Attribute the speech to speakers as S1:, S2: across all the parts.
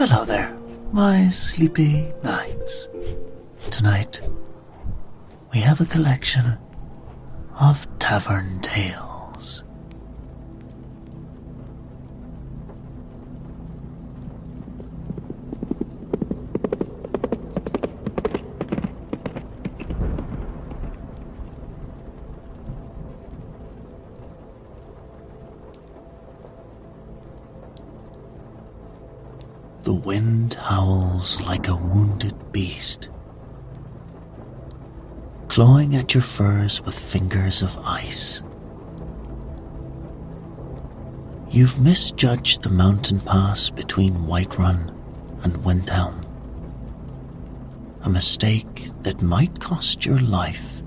S1: Hello there, my sleepy knights. Tonight, we have a collection of tavern tales. The wind howls like a wounded beast, clawing at your furs with fingers of ice. You've misjudged the mountain pass between Whiterun and Windhelm, a mistake that might cost your life.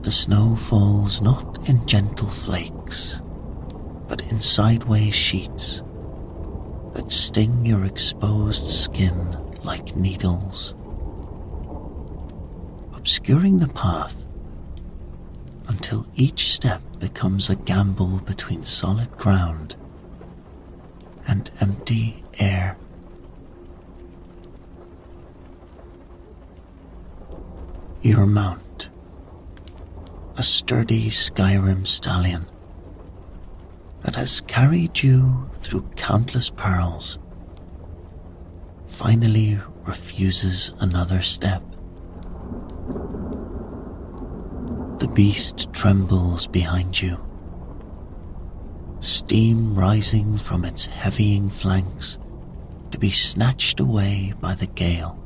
S1: The snow falls not in gentle flakes, but in sideways sheets that sting your exposed skin like needles, obscuring the path until each step becomes a gamble between solid ground and empty air. Your mount, a sturdy Skyrim stallion that has carried you through countless perils, finally refuses another step. The beast trembles behind you, steam rising from its heavying flanks to be snatched away by the gale.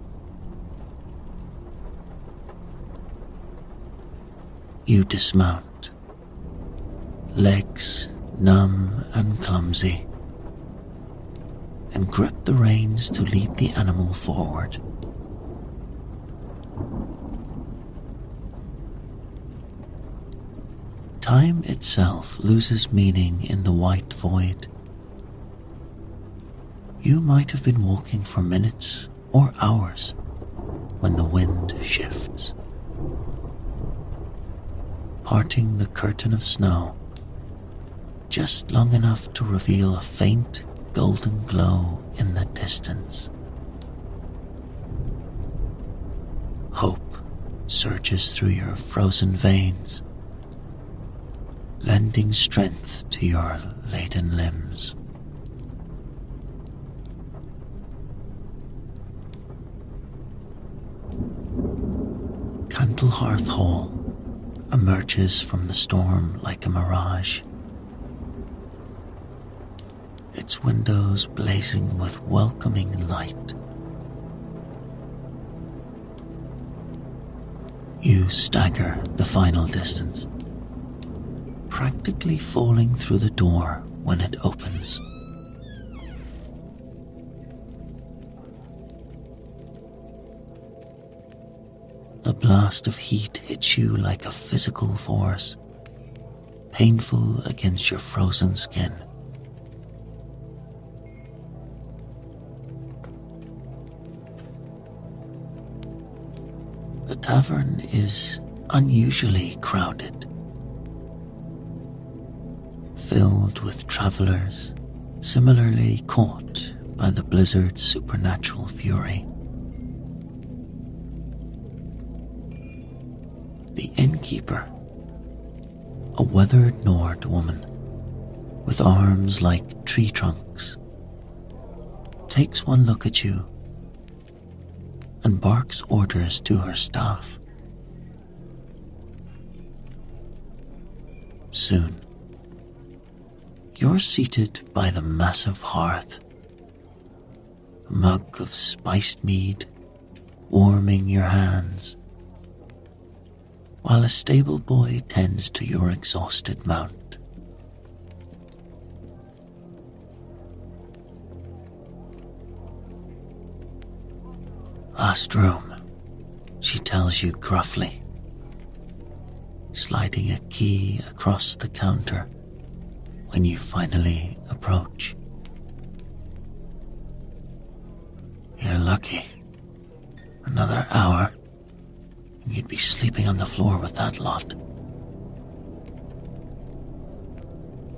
S1: You dismount, legs numb and clumsy, and grip the reins to lead the animal forward. Time itself loses meaning in the white void. You might have been walking for minutes or hours when the wind shifts, parting the curtain of snow just long enough to reveal a faint golden glow in the distance. Hope surges through your frozen veins, lending strength to your laden limbs. Candlehearth Hall emerges from the storm like a mirage, its windows blazing with welcoming light. You stagger the final distance, practically falling through the door when it opens. The blast of heat hits you like a physical force, painful against your frozen skin. The tavern is unusually crowded, filled with travelers similarly caught by the blizzard's supernatural fury. The innkeeper, a weathered Nord woman with arms like tree trunks, takes one look at you and barks orders to her staff. Soon, you're seated by the massive hearth, a mug of spiced mead warming your hands, while a stable boy tends to your exhausted mount. Last room, she tells you gruffly, sliding a key across the counter when you finally approach. You're lucky. Another hour, and you'd be sleeping on the floor with that lot.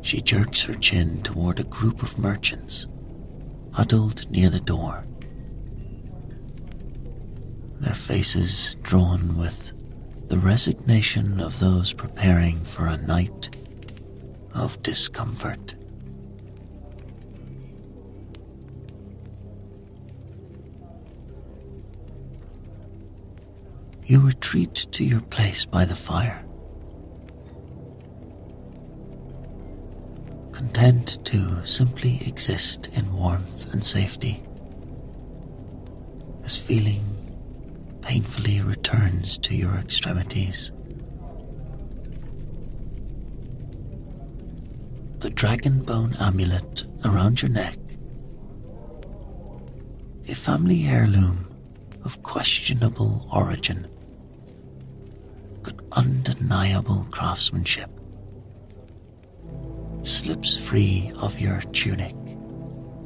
S1: She jerks her chin toward a group of merchants huddled near the door, their faces drawn with the resignation of those preparing for a night of discomfort. You retreat to your place by the fire, content to simply exist in warmth and safety, as feeling painfully returns to your extremities. The dragon bone amulet around your neck, a family heirloom of questionable origin, but undeniable craftsmanship, slips free of your tunic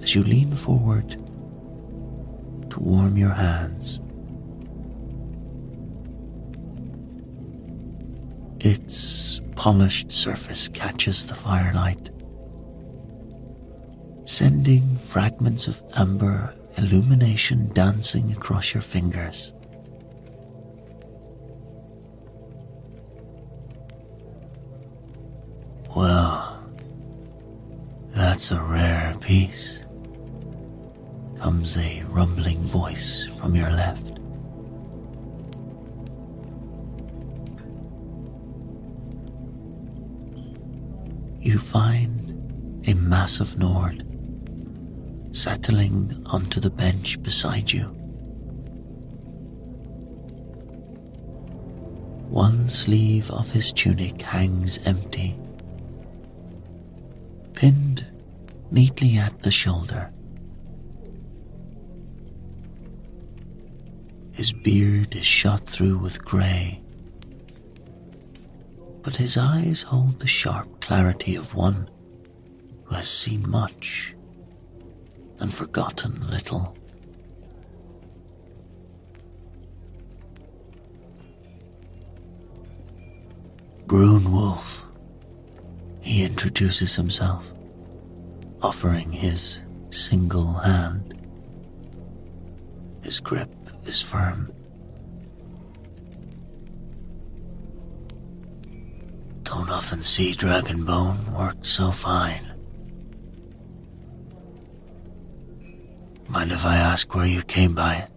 S1: as you lean forward to warm your hands. Its polished surface catches the firelight, sending fragments of amber illumination dancing across your fingers. Well, that's a rare piece, comes a rumbling voice from your left. You find a massive Nord settling onto the bench beside you. One sleeve of his tunic hangs empty, pinned neatly at the shoulder. His beard is shot through with grey, but his eyes hold the sharp clarity of one who has seen much and forgotten little. Brunwulf, he introduces himself, offering his single hand. His grip is firm. Don't often see dragonbone worked so fine. Mind if I ask where you came by it?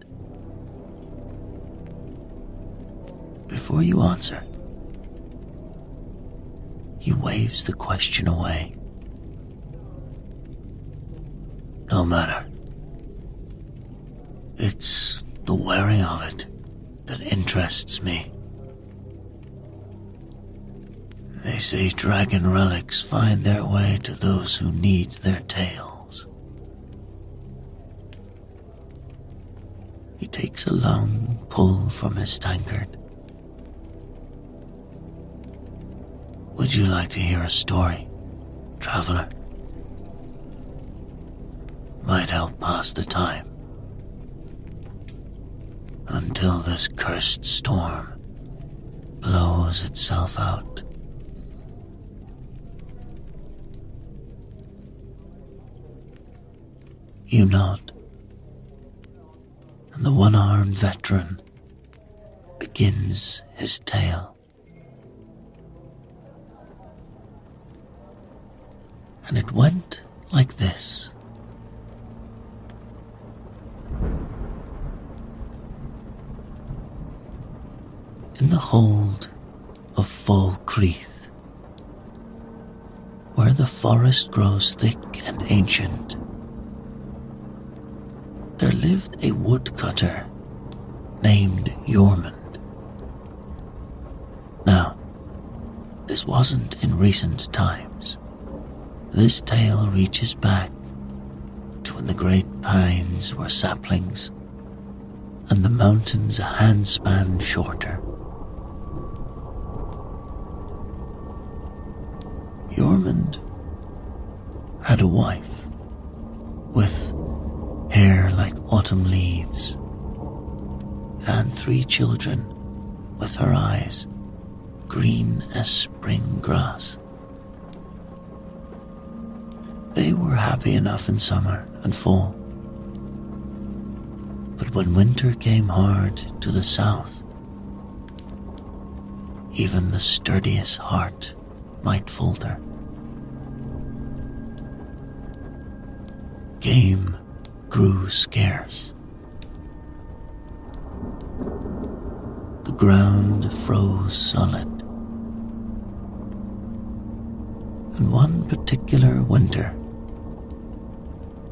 S1: Before you answer, he waves the question away. No matter. It's the wearing of it that interests me. They say dragon relics find their way to those who need their tails. He takes a long pull from his tankard. Would you like to hear a story, traveler? Might help pass the time until this cursed storm blows itself out. You nod, and the one-armed veteran begins his tale. And it went like this. In the hold of Falkreath, where the forest grows thick and ancient, there lived a woodcutter named Jormund. Now, this wasn't in recent times. This tale reaches back to when the great pines were saplings and the mountains a handspan shorter. Jormund had a wife with hair like autumn leaves and 3 children with her eyes green as spring grass. They were happy enough in summer and fall. But when winter came hard to the south, even the sturdiest heart might falter. Game grew scarce. The ground froze solid. And one particular winter,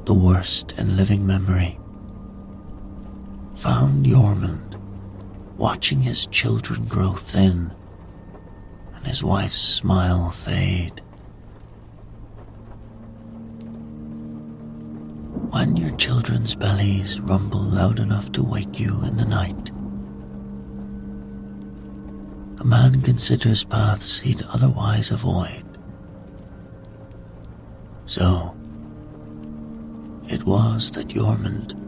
S1: the worst in living memory, found Jormund watching his children grow thin and his wife's smile fade. When your children's bellies rumble loud enough to wake you in the night, a man considers paths he'd otherwise avoid. So, it was that Jormund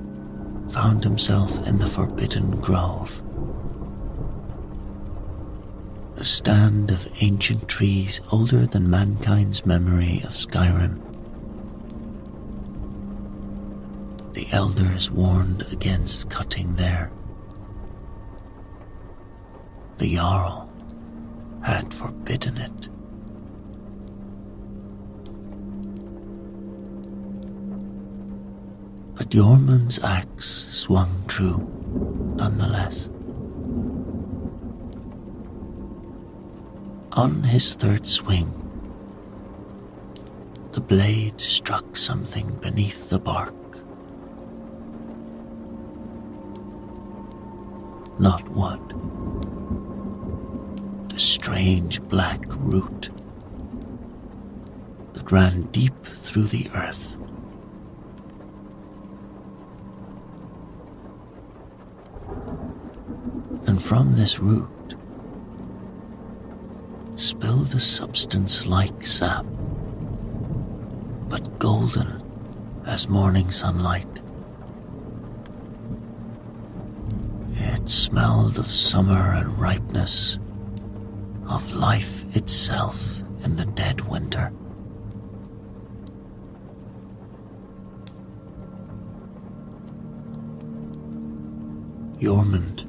S1: found himself in the Forbidden Grove, a stand of ancient trees older than mankind's memory of Skyrim. The elders warned against cutting there. The Jarl had forbidden it. But Jormund's axe swung true, nonetheless. On his third swing, the blade struck something beneath the bark. Not wood. A strange black root that ran deep through the earth. And from this root spilled a substance like sap, but golden as morning sunlight. It smelled of summer and ripeness, of life itself in the dead winter. Jormund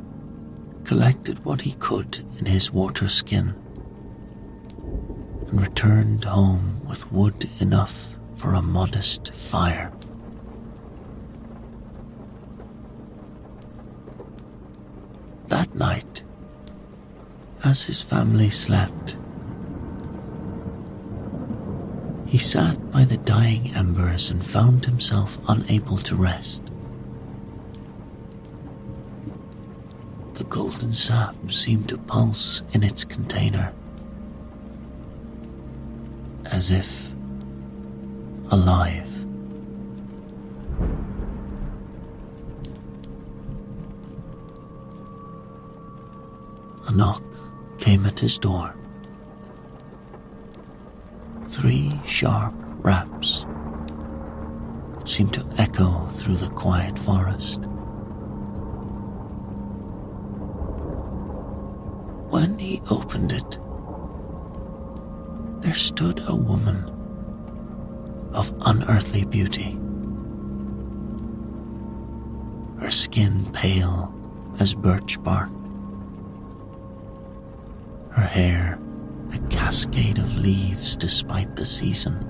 S1: collected what he could in his water skin and returned home with wood enough for a modest fire. That night, as his family slept, he sat by the dying embers and found himself unable to rest. The golden sap seemed to pulse in its container, as if alive. A knock came at his door. 3 sharp raps seemed to echo through the quiet forest. When he opened it, there stood a woman of unearthly beauty, her skin pale as birch bark, her hair a cascade of leaves despite the season.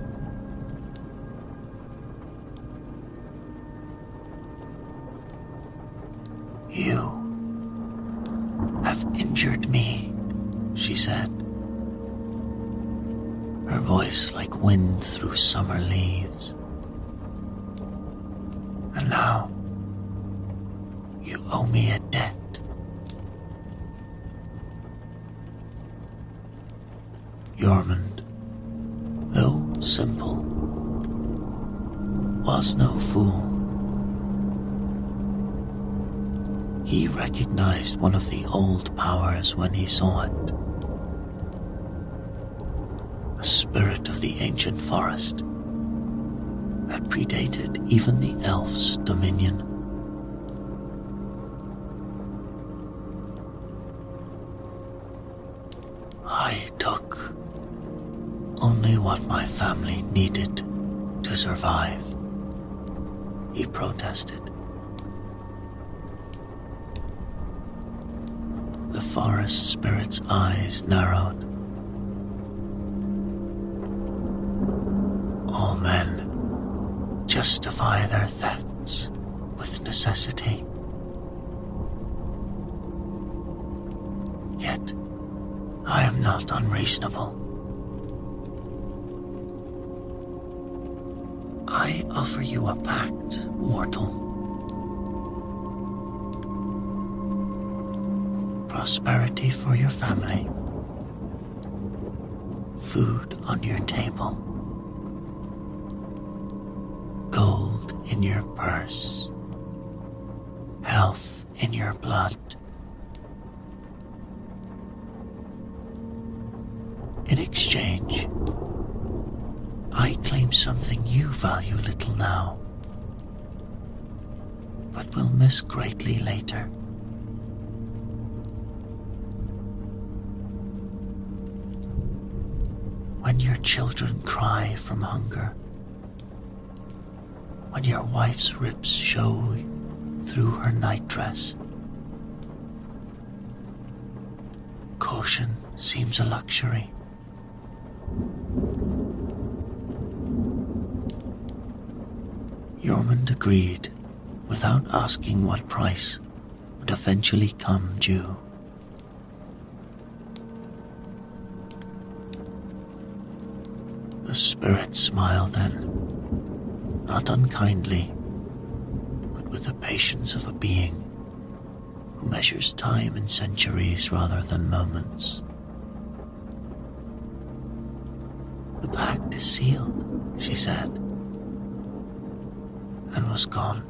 S1: "You have injured me," she said, her voice like wind through summer leaves. "And now you owe me a debt." Jormund, though simple, was no fool. He recognized one of the old powers when he saw it. A spirit of the ancient forest that predated even the elf's dominion. "I took only what my family needed to survive, he protested. The forest spirit's eyes narrowed. All men justify their thefts with necessity. Yet I am not unreasonable. I offer you a pact, mortal. Prosperity for your family. Food on your table. Gold in your purse. Health in your blood. In exchange, I claim something you value little now, but will miss greatly later. When your children cry from hunger, when your wife's ribs show through her nightdress, caution seems a luxury. Jormund agreed without asking what price would eventually come due. The spirit smiled then, not unkindly, but with the patience of a being who measures time in centuries rather than moments. The pact is sealed, she said, and was gone.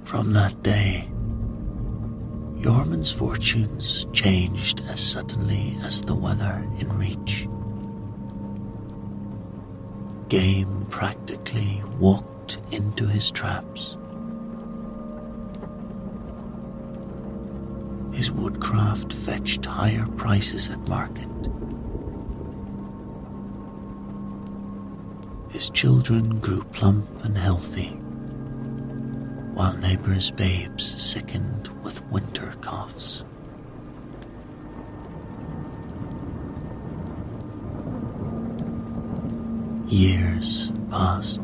S1: From that day, Jormund's fortunes changed as suddenly as the weather in reach. Game practically walked into his traps. His woodcraft fetched higher prices at market. His children grew plump and healthy, while neighbors' babes sickened with winter coughs. Years passed.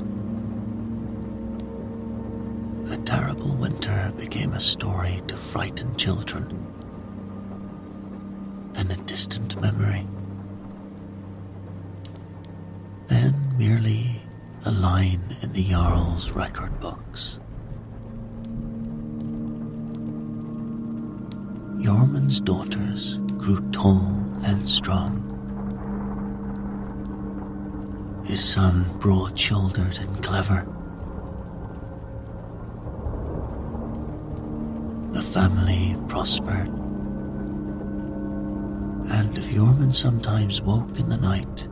S1: The terrible winter became a story to frighten children, then a distant memory, then merely a line in the Jarl's record books. Jormund's daughters grew tall and strong. His son broad-shouldered and clever. The family prospered. And if Jormund sometimes woke in the night,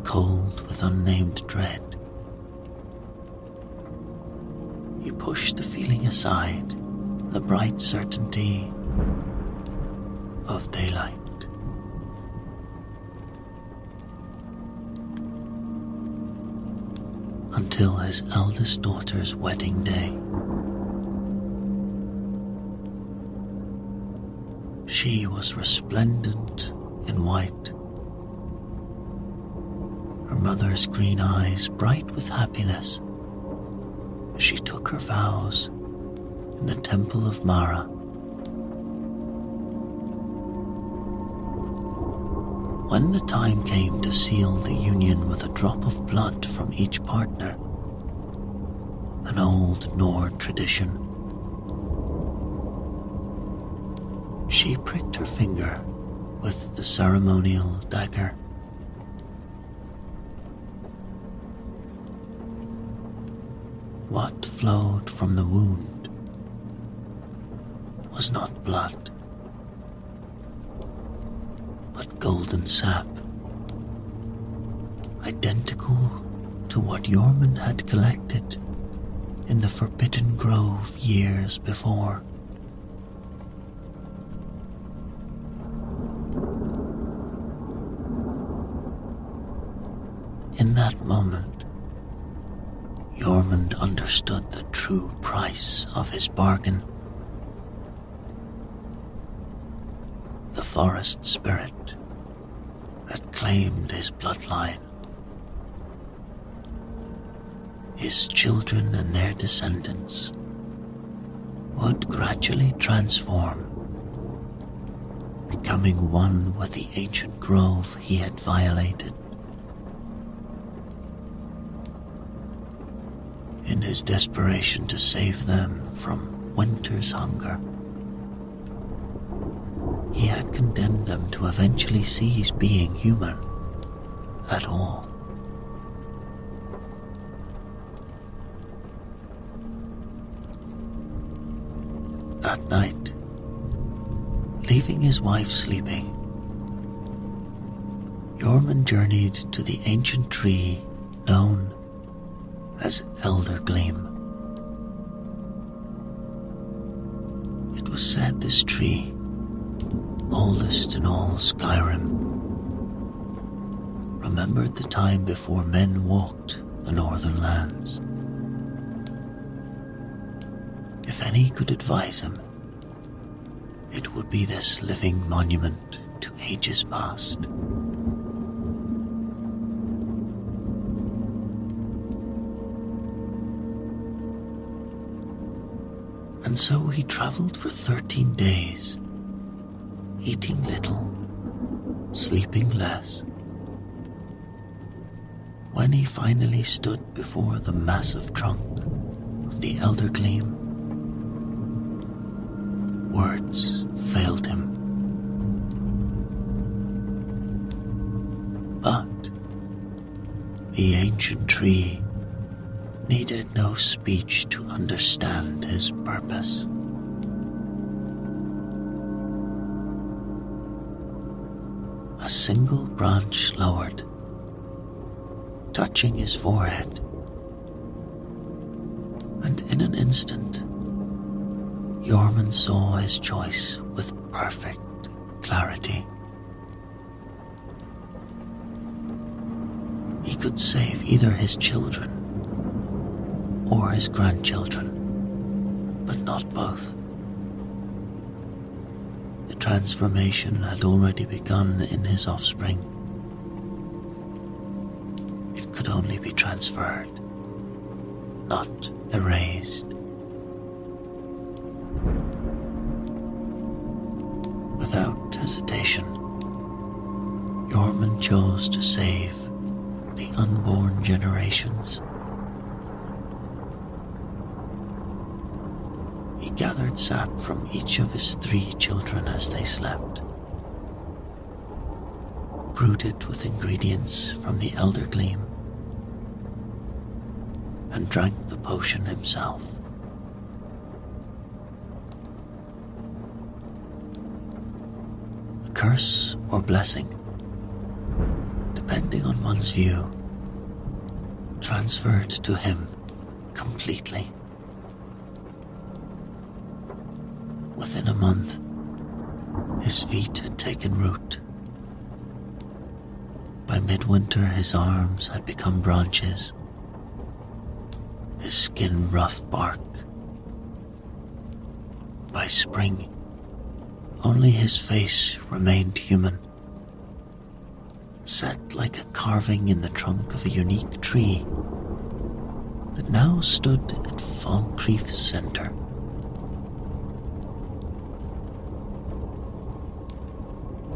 S1: cold with unnamed dread, he pushed the feeling aside in the bright certainty of daylight. Until his eldest daughter's wedding day. She was resplendent in white, her mother's green eyes bright with happiness as she took her vows in the temple of Mara. When the time came to seal the union with a drop of blood from each partner, an old Nord tradition, she pricked her finger with the ceremonial dagger. What flowed from the wound was not blood, but golden sap, identical to what Jormund had collected in the Forbidden Grove years before. In that moment, Jormund understood the true price of his bargain. The forest spirit had claimed his bloodline. His children and their descendants would gradually transform, becoming one with the ancient grove he had violated. In his desperation to save them from winter's hunger, he had condemned them to eventually cease being human at all. That night, leaving his wife sleeping, Jormund journeyed to the ancient tree known as Eldergleam. It was said this tree, oldest in all Skyrim, remembered the time before men walked the northern lands. If any could advise him, it would be this living monument to ages past. And so he traveled for 13 days, eating little, sleeping less. When he finally stood before the massive trunk of the Eldergleam, words failed him. But the ancient tree needed no speech to understand his purpose. A single branch lowered, touching his forehead, and in an instant, Jormund saw his choice with perfect clarity. He could save either his children or his grandchildren, but not both. The transformation had already begun in his offspring. It could only be transferred, not erased. Without hesitation, Jormund chose to save the unborn generations. He gathered sap from each of his 3 children as they slept, brewed it with ingredients from the Eldergleam, and drank the potion himself. A curse or blessing, depending on one's view, transferred to him completely. Within a month, his feet had taken root. By midwinter, his arms had become branches, his skin rough bark. By spring, only his face remained human, set like a carving in the trunk of a unique tree that now stood at Falkreath's center.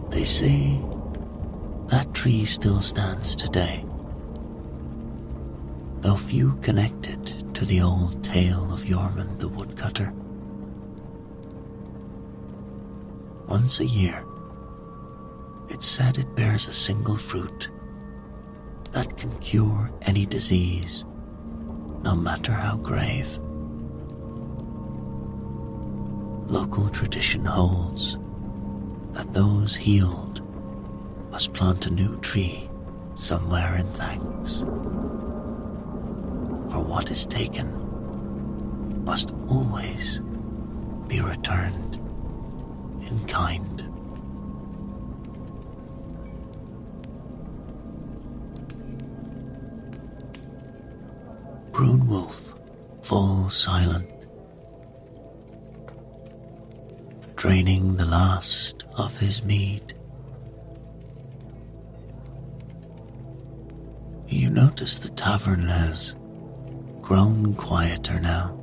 S1: They say that tree still stands today, though few connect it to the old tale of Jormund the woodcutter. Once a year, it's said it bears a single fruit that can cure any disease, no matter how grave. Local tradition holds that those healed must plant a new tree somewhere in thanks. For what is taken must always be returned in kind. Brune wolf, full silent, draining the last of his mead. You notice the tavern has grown quieter now.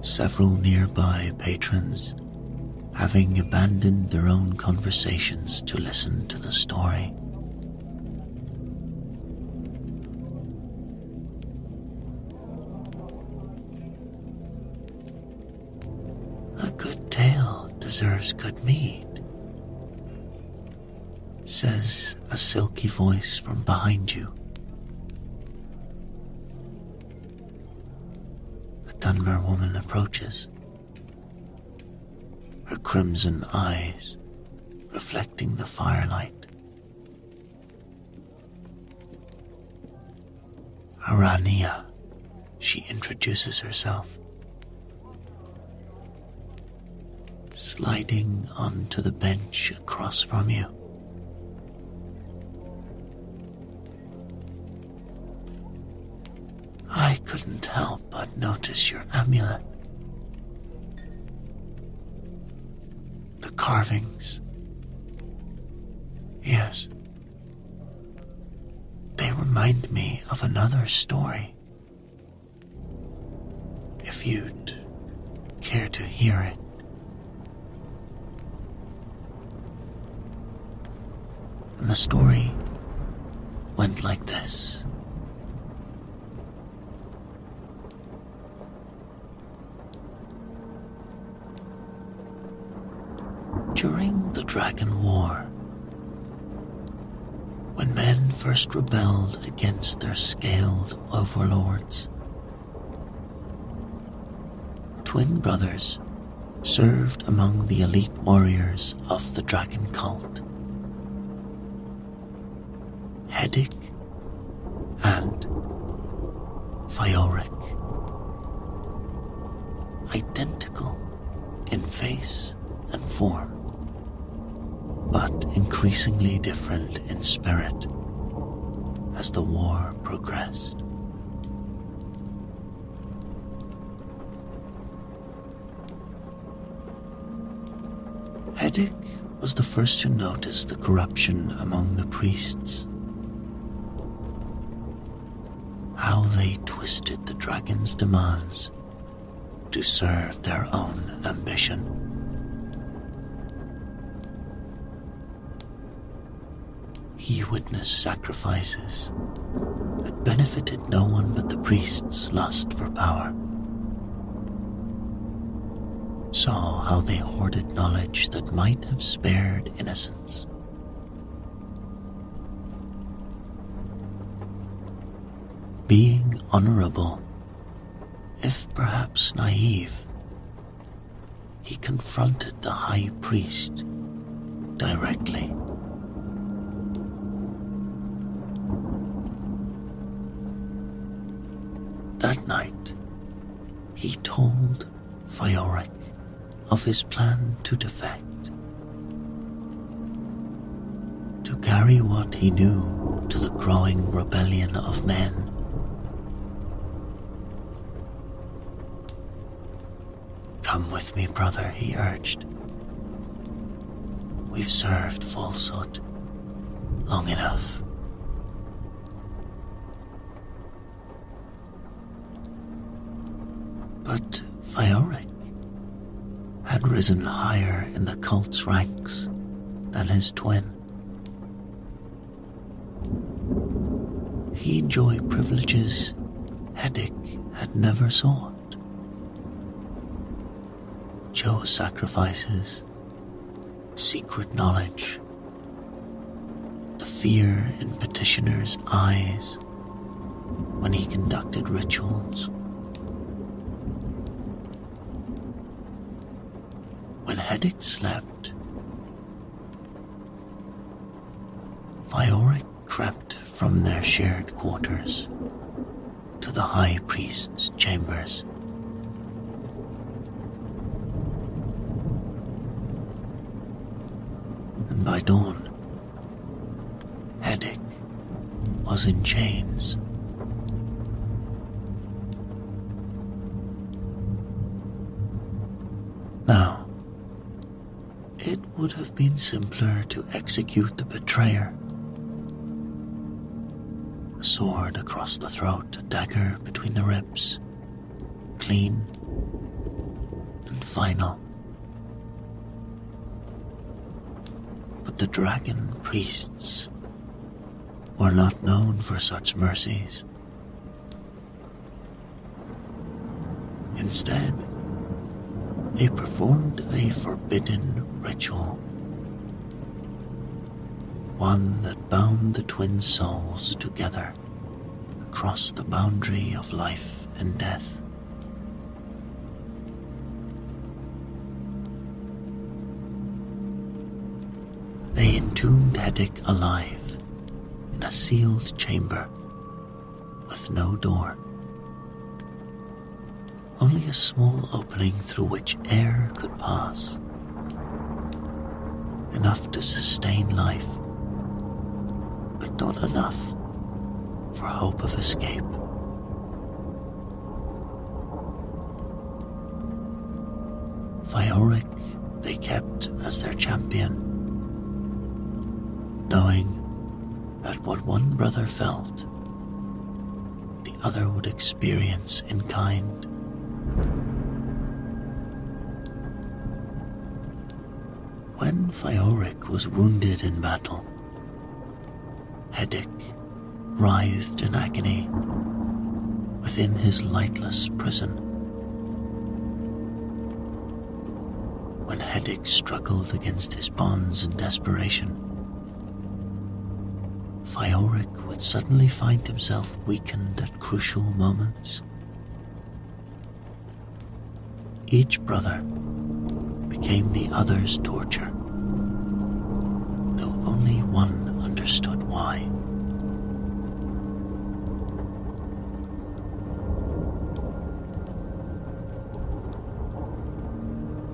S1: Several nearby patrons having abandoned their own conversations to listen to the story. A good tale deserves good mead, says a silky voice from behind you. A Dunmer woman approaches, her crimson eyes reflecting the firelight. Arania, she introduces herself, sliding onto the bench across from you. I couldn't help but notice your amulet. The carvings. Yes. They remind me of another story. If you'd care to hear it. And the story went like this. During the Dragon War, when men first rebelled against their scaled overlords, twin brothers served among the elite warriors of the dragon cult. Heddick and Fjords, identical in face and form, but increasingly different in spirit as the war progressed. Heddick was the first to notice the corruption among the priests, how they twisted the dragon's demands to serve their own ambition. He witnessed sacrifices that benefited no one but the priest's lust for power. Saw how they hoarded knowledge that might have spared innocence. Being honorable, if perhaps naive, he confronted the high priest directly. That night, he told Fjords of his plan to defect, to carry what he knew to the growing rebellion of men. Come with me, brother, he urged. We've served falsehood long enough. But Fjords had risen higher in the cult's ranks than his twin. He enjoyed privileges Heddick had never sought. Chose sacrifices, secret knowledge, the fear in petitioners' eyes when he conducted rituals. When Heddick slept, Fjords crept from their shared quarters to the high priest's chambers. And by dawn, Heddick was in chains. Now, it would have been simpler to execute the betrayer. A sword across the throat, a dagger between the ribs. Clean and final. But the dragon priests were not known for such mercies. Instead, they performed a forbidden ritual, one that bound the twin souls together across the boundary of life and death. They entombed Heddick alive in a sealed chamber with no door. Only a small opening through which air could pass, enough to sustain life, but not enough for hope of escape. Fjords they kept as their champion, knowing that what one brother felt, the other would experience in kind. When Fjords was wounded in battle, Heddick writhed in agony within his lightless prison. When Heddick struggled against his bonds in desperation, Fjords would suddenly find himself weakened at crucial moments. Each brother became the other's torture, though only one understood why.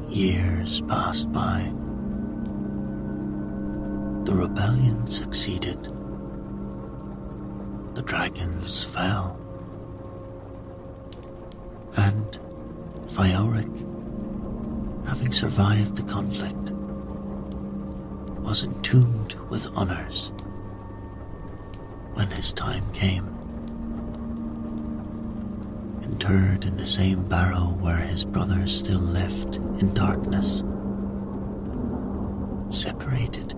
S1: Years passed by. The rebellion succeeded. The dragons fell. And Fjords, having survived the conflict, was entombed with honors when his time came. Interred in the same barrow where his brothers still lived in darkness, separated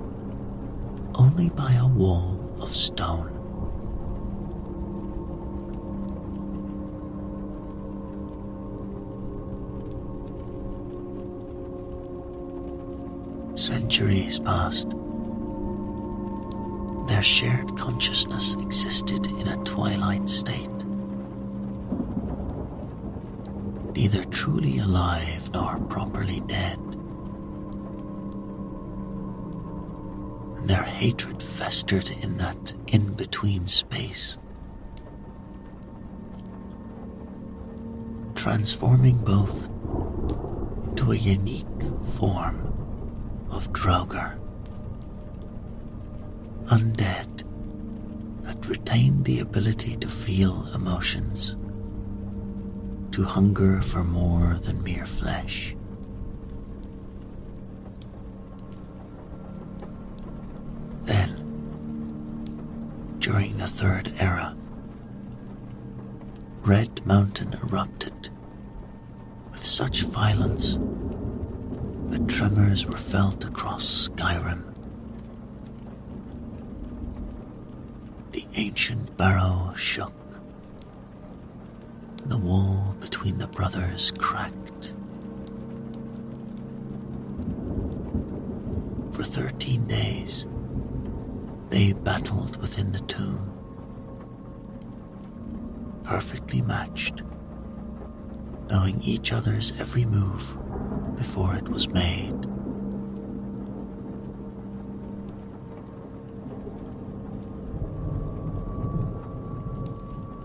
S1: only by a wall of stone. Centuries passed. Their shared consciousness existed in a twilight state, neither truly alive nor properly dead. And their hatred festered in that in-between space, transforming both into a unique form of Draugr, undead that retained the ability to feel emotions, to hunger for more than mere flesh. Then, during the Third Era, Red Mountain erupted with such violence that tremors were felt across Skyrim. The ancient barrow shook, and the wall between the brothers cracked. For 13 days, they battled within the tomb, perfectly matched, knowing each other's every move before it was made.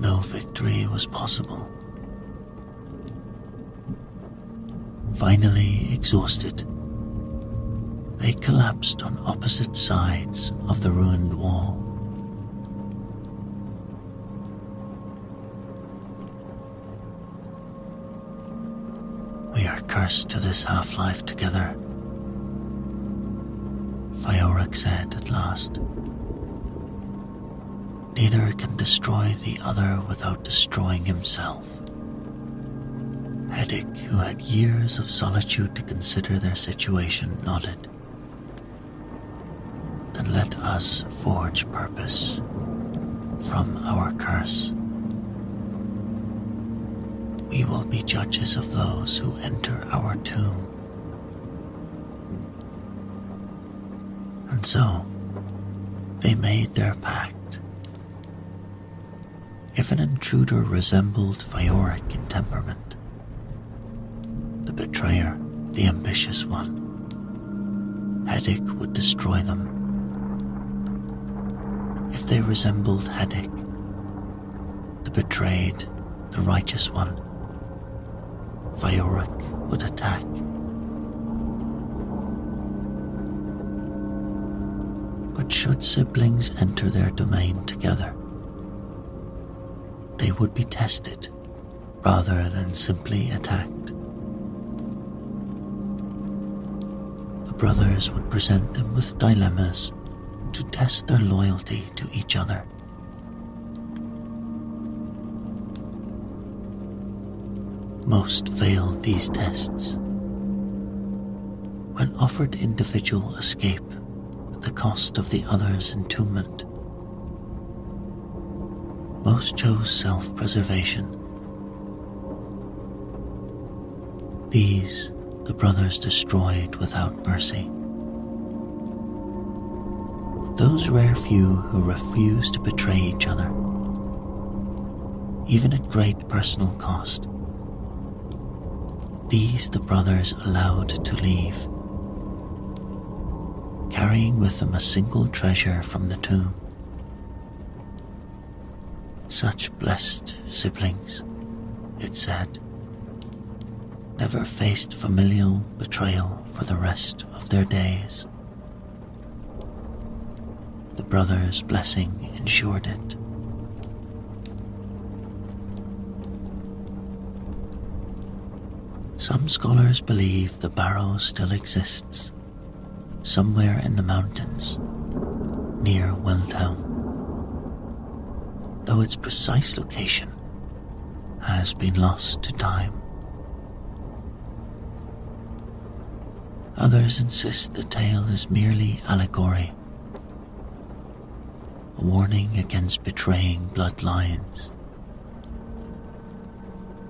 S1: No victory was possible. Finally exhausted, they collapsed on opposite sides of the ruined wall. cursed to this half-life together, Fjords said at last. Neither can destroy the other without destroying himself. Heddick, who had years of solitude to consider their situation, nodded. Then let us forge purpose from our curse. We will be judges of those who enter our tomb. And so, they made their pact. If an intruder resembled Fjords in temperament, the betrayer, the ambitious one, Heddick would destroy them. If they resembled Heddick, the betrayed, the righteous one, Fjords would attack. But should siblings enter their domain together, they would be tested rather than simply attacked. The brothers would present them with dilemmas to test their loyalty to each other. Most failed these tests. When offered individual escape at the cost of the other's entombment, most chose self-preservation. These the brothers destroyed without mercy. Those rare few who refused to betray each other, even at great personal cost, these the brothers allowed to leave, carrying with them a single treasure from the tomb. Such blessed siblings, it said, never faced familial betrayal for the rest of their days. The brothers' blessing ensured it. Some scholars believe the barrow still exists, somewhere in the mountains, near Wildhelm, though its precise location has been lost to time. Others insist the tale is merely allegory, a warning against betraying bloodlines.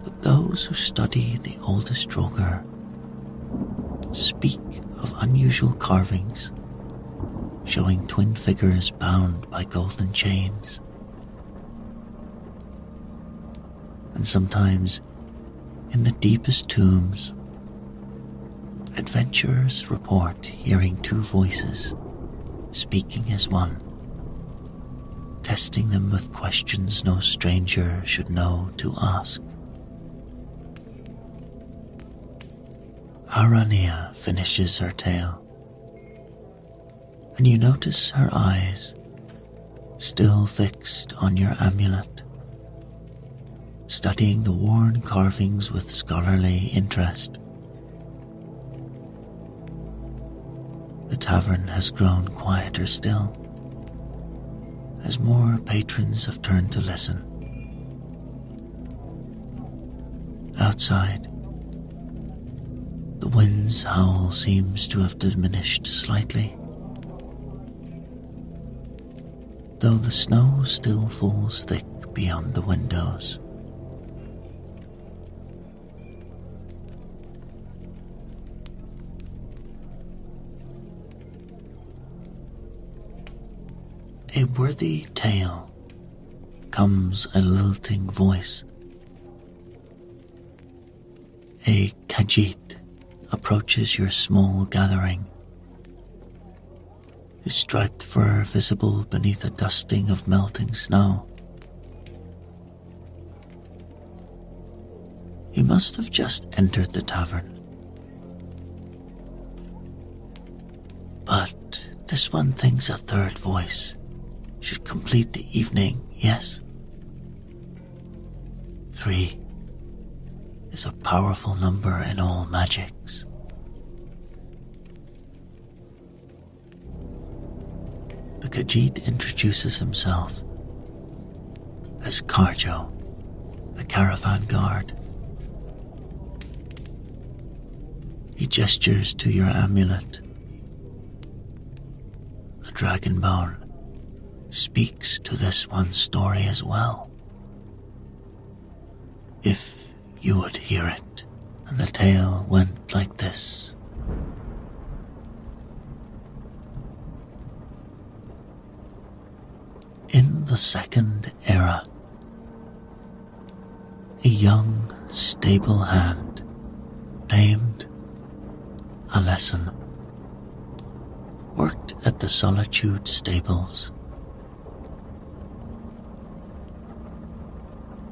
S1: But those who study the oldest Droger speak of unusual carvings showing twin figures bound by golden chains. And sometimes, in the deepest tombs, adventurers report hearing two voices speaking as one, testing them with questions no stranger should know to ask. Arania finishes her tale, and you notice her eyes still fixed on your amulet, studying the worn carvings with scholarly interest. The tavern has grown quieter still, as more patrons have turned to listen. Outside, the wind's howl seems to have diminished slightly, though the snow still falls thick beyond the windows. A worthy tale, comes a lilting voice. A Khajiit approaches your small gathering, his striped fur visible beneath a dusting of melting snow. He must have just entered the tavern. But this one thinks a third voice should complete the evening, yes? 3 is a powerful number in all magics. The Khajiit introduces himself as Carjo, the caravan guard. He gestures to your amulet. The dragon bone speaks to this one story as well. If you would hear it, and the tale went like this. In the second era, a young, stable hand named Alessan worked at the Solitude stables.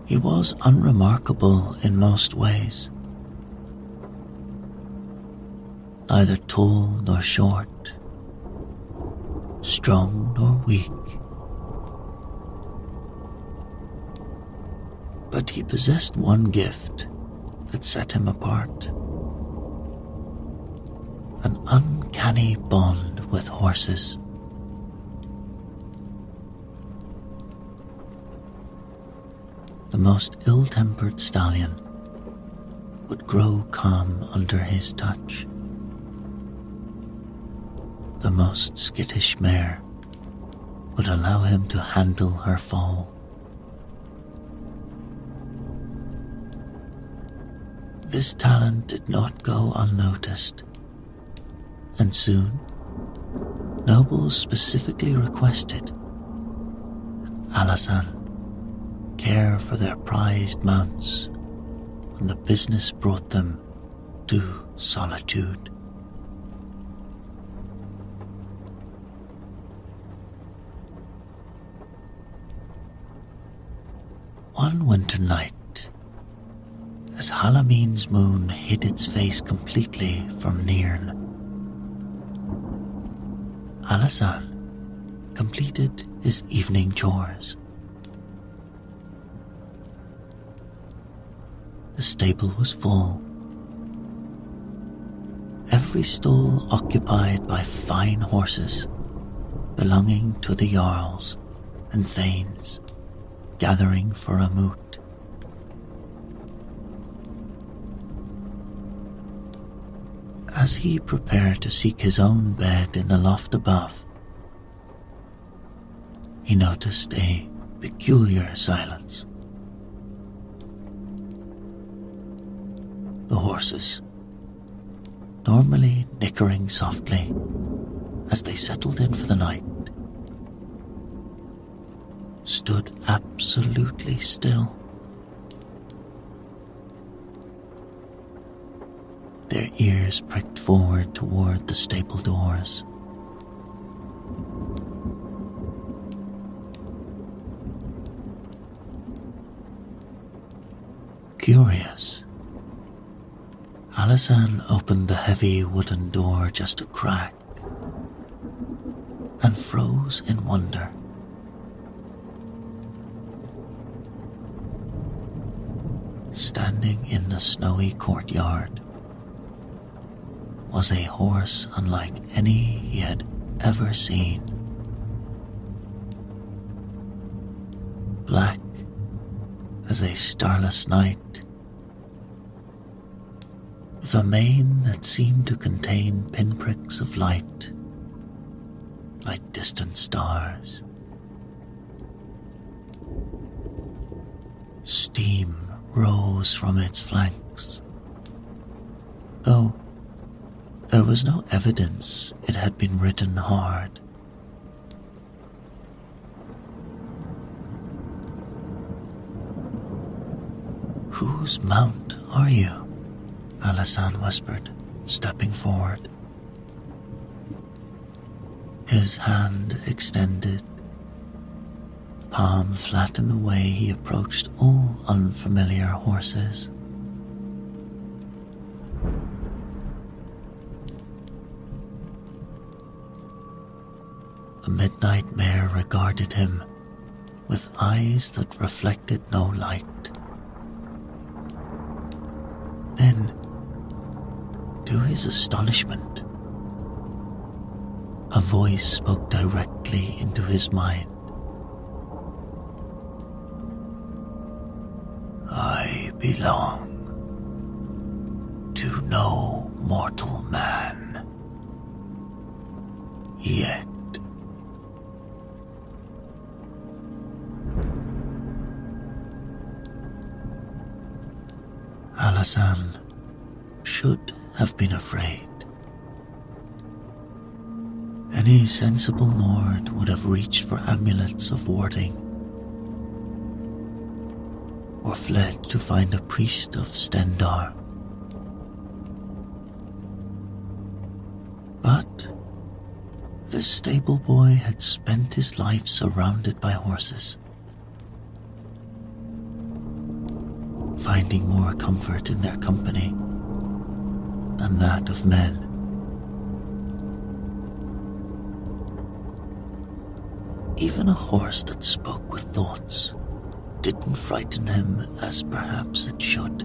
S1: He was unremarkable in most ways, neither tall nor short, strong nor weak. But he possessed one gift that set him apart: an uncanny bond with horses. The most ill-tempered stallion would grow calm under his touch. The most skittish mare would allow him to handle her foal. This talent did not go unnoticed, and soon nobles specifically requested Alessan care for their prized mounts when the business brought them to Solitude. One winter night, as Halloween's moon hid its face completely from Nairn, Alessan completed his evening chores. The stable was full, every stall occupied by fine horses belonging to the jarls and thanes gathering for a moot. As he prepared to seek his own bed in the loft above, he noticed a peculiar silence. The horses, normally nickering softly as they settled in for the night, stood absolutely still. Their ears pricked forward toward the stable doors. Curious, Alessan opened the heavy wooden door just a crack and froze in wonder. Standing in the snowy courtyard was a horse unlike any he had ever seen. Black as a starless night, with a mane that seemed to contain pinpricks of light, like distant stars. Steam rose from its flanks, though there was no evidence it had been ridden hard. "Whose mount are you?" Alessan whispered, stepping forward. His hand extended, palm flat in the way he approached all unfamiliar horses. The midnight mare regarded him with eyes that reflected no light. To his astonishment, a voice spoke directly into his mind. I belong to no mortal man yet. Alasan should have been afraid. Any sensible Nord would have reached for amulets of warding, or fled to find a priest of Stendar. But this stable boy had spent his life surrounded by horses, finding more comfort in their company than that of men. Even a horse that spoke with thoughts didn't frighten him as perhaps it should.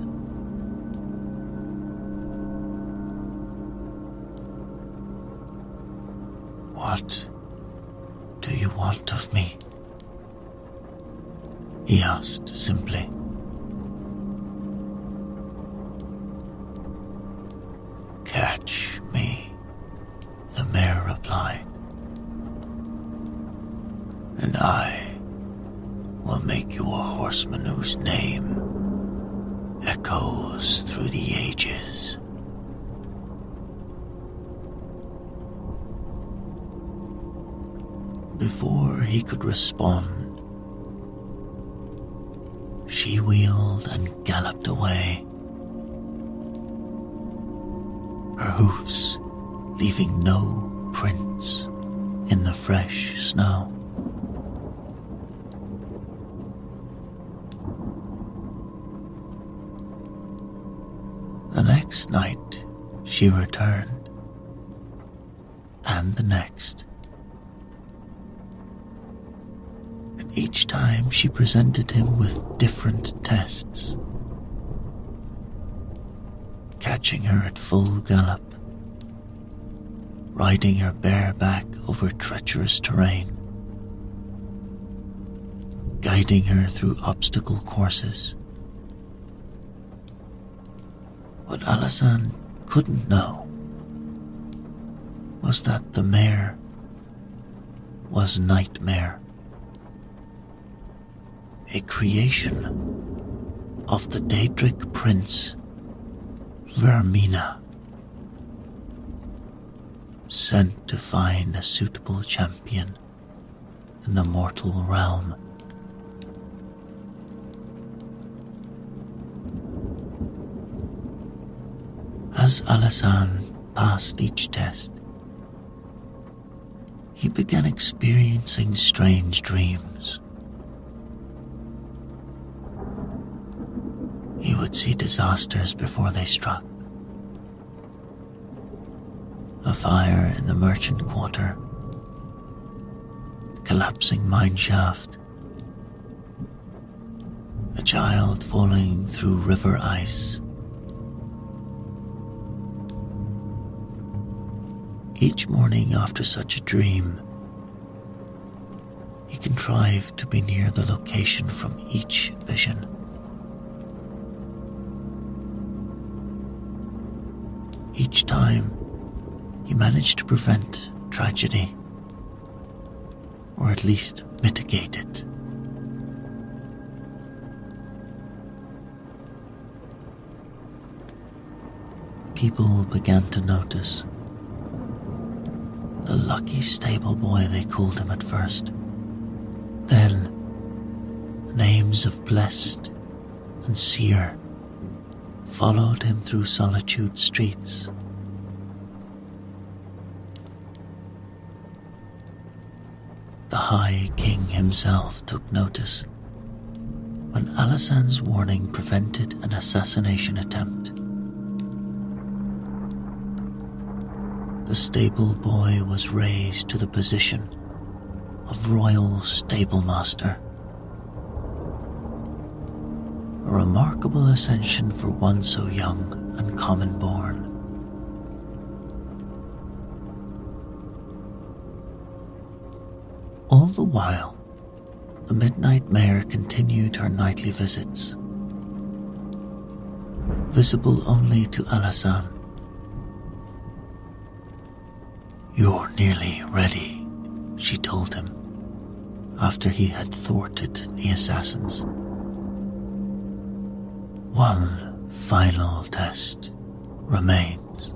S1: What do you want of me? He asked simply. Catch me, the mare replied, and I will make you a horseman whose name echoes through the ages. Before he could respond, she wheeled and galloped away, her hoofs leaving no prints in the fresh snow. The next night she returned, and the next. And each time she presented him with different tests, catching her at full gallop, riding her bareback over treacherous terrain, guiding her through obstacle courses. What Alasan couldn't know was that the mare was Nightmare, a creation of the Daedric prince Vermina, sent to find a suitable champion in the mortal realm. As Alasan passed each test, he began experiencing strange dreams. He would see disasters before they struck. A fire in the merchant quarter, collapsing mine shaft, a child falling through river ice. Each morning after such a dream, he contrived to be near the location from each vision. Each time, he managed to prevent tragedy, or at least mitigate it. People began to notice. The lucky stable boy, they called him at first. Then, names of Blessed and Seer followed him through Solitude's streets. The High King himself took notice when Alasan's warning prevented an assassination attempt. The stable boy was raised to the position of royal stablemaster, a remarkable ascension for one so young and common born. the while, the midnight mare continued her nightly visits. Visible only to Alasan. "You're nearly ready," she told him, after he had thwarted the assassins. "One final test remains."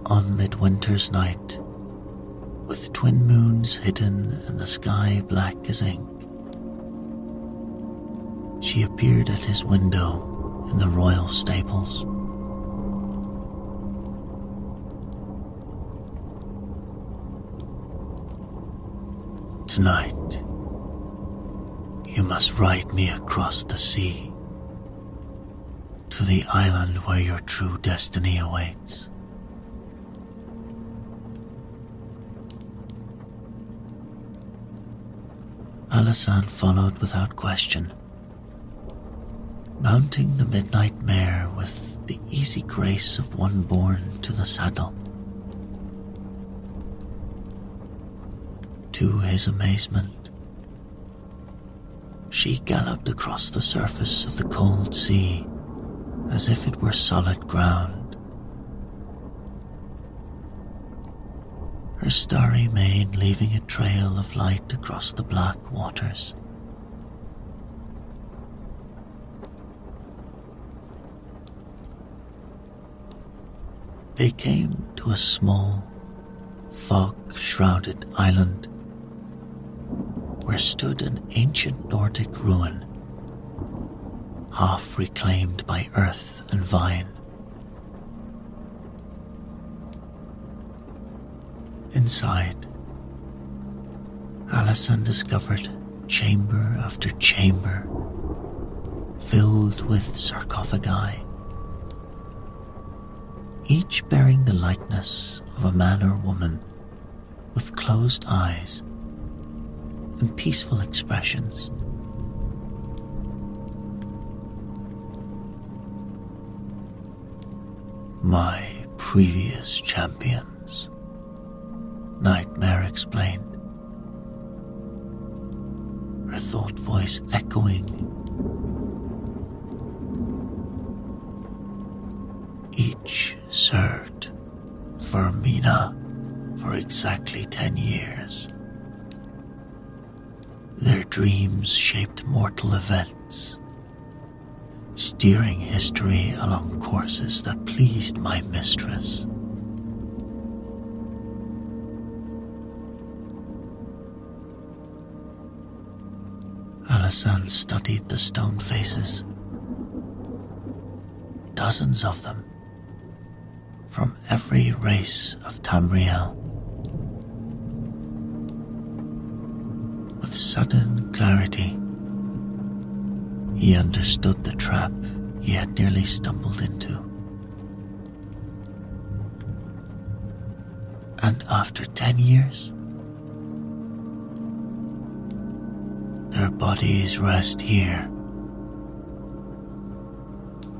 S1: On midwinter's night, with twin moons hidden and the sky black as ink, she appeared at his window in the royal stables. "Tonight, you must ride me across the sea to the island where your true destiny awaits." Alasan followed without question, mounting the midnight mare with the easy grace of one born to the saddle. To his amazement, she galloped across the surface of the cold sea as if it were solid ground. Her starry mane leaving a trail of light across the black waters. They came to a small, fog-shrouded island where stood an ancient Nordic ruin, half reclaimed by earth and vine. Inside, Alasan discovered chamber after chamber filled with sarcophagi, each bearing the likeness of a man or woman with closed eyes and peaceful expressions. "My previous champions," Nightmare explained, her thought voice echoing. "Each served for Mina for exactly 10 years. Their dreams shaped mortal events, steering history along courses that pleased my mistress. Alasan studied the stone faces, dozens of them, from every race of Tamriel. With sudden clarity, he understood the trap he had nearly stumbled into. And after 10 years, their bodies rest here.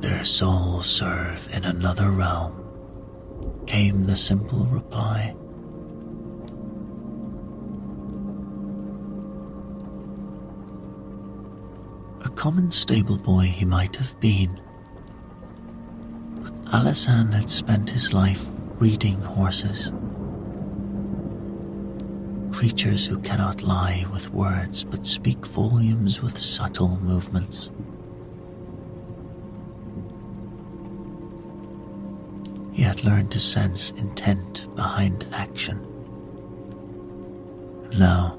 S1: Their souls serve in another realm, came the simple reply. A common stable boy he might have been, but Alasan had spent his life reading horses. Creatures who cannot lie with words but speak volumes with subtle movements. He had learned to sense intent behind action. And now,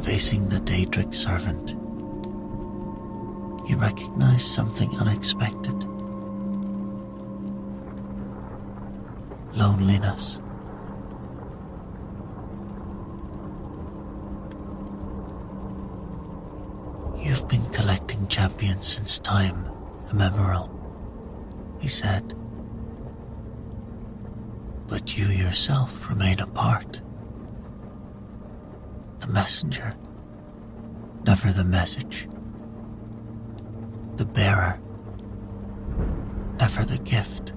S1: facing the Daedric servant, he recognized something unexpected. Loneliness. "You've been collecting champions since time immemorial," he said. "But you yourself remain apart. The messenger, never the message. The bearer, never the gift.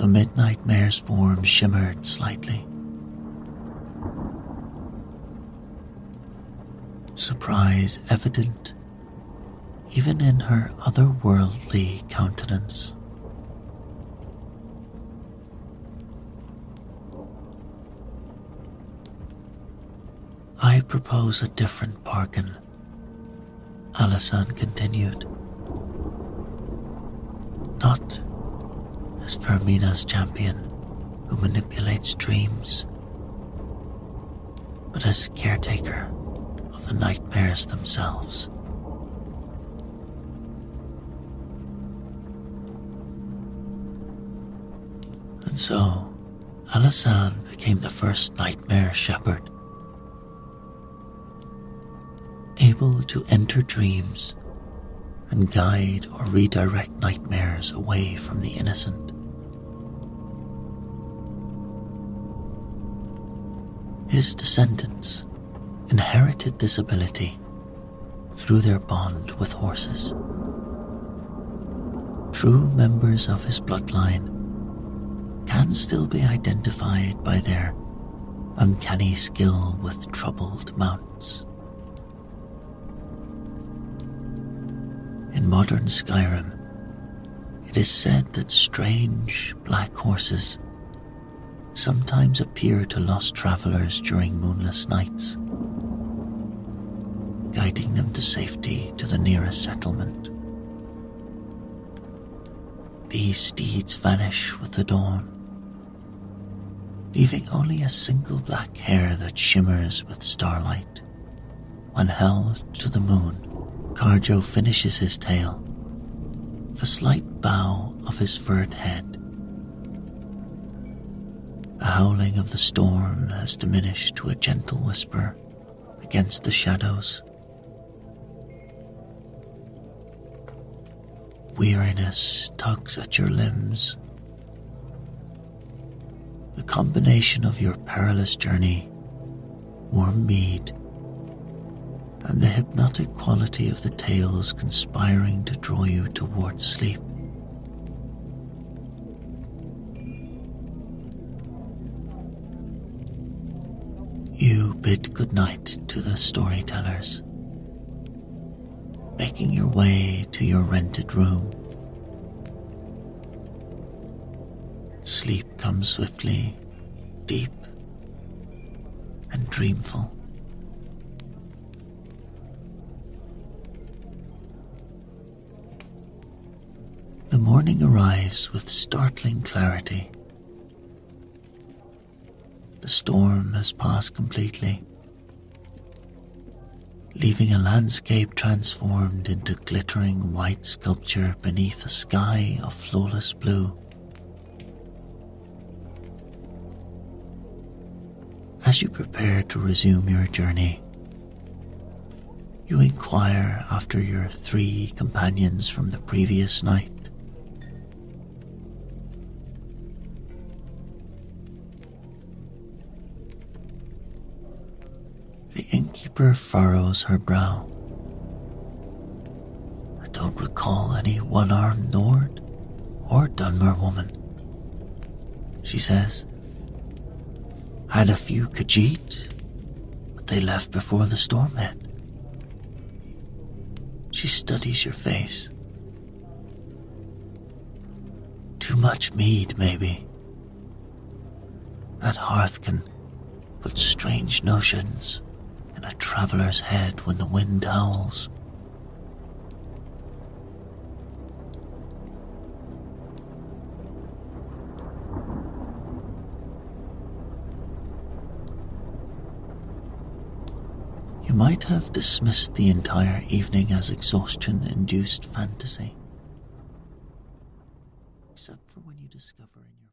S1: a midnight mare's form shimmered slightly. Surprise evident even in her otherworldly countenance. I propose a different bargain, Alissan continued. Not as Fermina's champion who manipulates dreams, but as caretaker of the nightmares themselves. And so, Alissan became the first nightmare shepherd, able to enter dreams and guide or redirect nightmares away from the innocent. His descendants inherited this ability through their bond with horses. True members of his bloodline can still be identified by their uncanny skill with troubled mounts. In modern Skyrim, it is said that strange black horses sometimes appear to lost travelers during moonless nights, guiding them to safety to the nearest settlement. These steeds vanish with the dawn, leaving only a single black hair that shimmers with starlight. When held to the moon, Carjo finishes his tale, the slight bow of his furred head. The howling of the storm has diminished to a gentle whisper against the shadows. Weariness tugs at your limbs. The combination of your perilous journey, warm mead, and the hypnotic quality of the tales conspiring to draw you towards sleep. You bid goodnight to the storytellers, making your way to your rented room. Sleep comes swiftly, deep, and dreamful. The morning arrives with startling clarity. The storm has passed completely, leaving a landscape transformed into glittering white sculpture beneath a sky of flawless blue. As you prepare to resume your journey, you inquire after your 3 companions from the previous night. The innkeeper furrows her brow. I don't recall any one-armed Nord or Dunmer woman, she says. Had a few Khajiit, but they left before the storm hit. She studies your face. Too much mead, maybe. That hearth can put strange notions in a traveler's head when the wind howls. You might have dismissed the entire evening as exhaustion-induced fantasy, except for when you discover in your